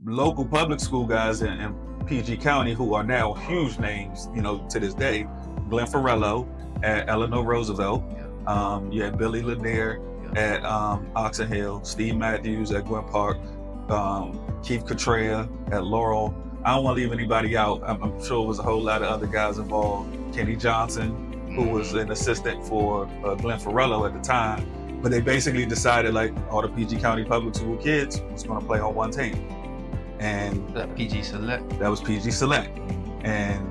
local public school guys in PG County who are now huge names, to this day. Glenn Farello at Eleanor Roosevelt. You had Billy Lanier at Oxon Hill, Steve Matthews at Gwynn Park, Keith Cotrea at Laurel. I don't want to leave anybody out. I'm sure there was a whole lot of other guys involved. Kenny Johnson, who was an assistant for Glenn Farello at the time. But they basically decided, like, all the PG County public school kids was going to play on one team. And that PG Select. That was PG Select. And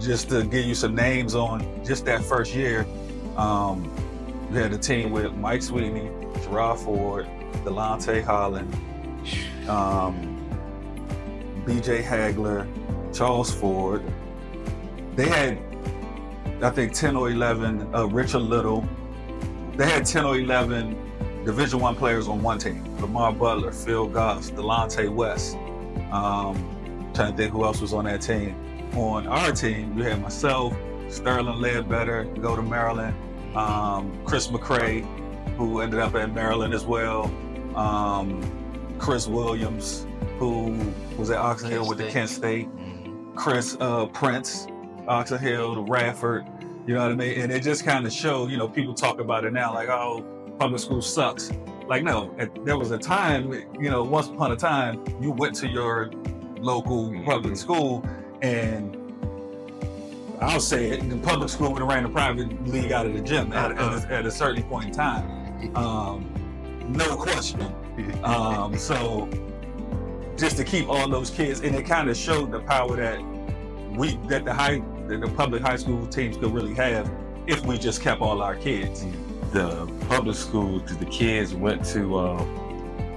just to give you some names on just that first year, you had a team with Mike Sweeney, Gerard Ford, Delonte Holland, BJ Hagler, Charles Ford. They had, I think, 10 or 11, Richard Little. They had 10 or 11 Division I players on one team. Lamar Butler, Phil Goss, Delonte West. Trying to think who else was on that team. On our team, you had myself, Sterling Ledbetter, go to Maryland, Chris McCray, who ended up at Maryland as well, Chris Williams, who was at Oxon Hill with the Kent State, Chris Prince, Oxon Hill, the Radford, you know what I mean? And it just kind of showed, people talk about it now, like, oh, public school sucks. Like, no, there was a time, once upon a time, you went to your local public school, and I'll say it, the public school would have ran the private league out of the gym at a certain point in time. No question. So just to keep all those kids, and it kind of showed the power that the public high school teams could really have if we just kept all our kids. The public schools, the kids went to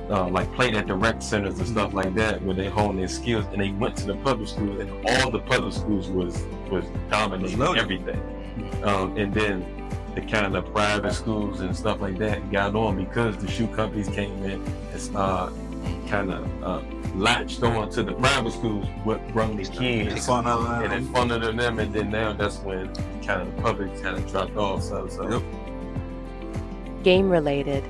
like played at the rec centers and stuff like that, where they honed their skills, and they went to the public schools, and all the public schools was dominating everything. And then the kind of private schools and stuff like that got on because the shoe companies came in and kind of latched on to the private schools, what brought these kids and then funded them, and then now that's when kind of the public kind of dropped off. So. Game related.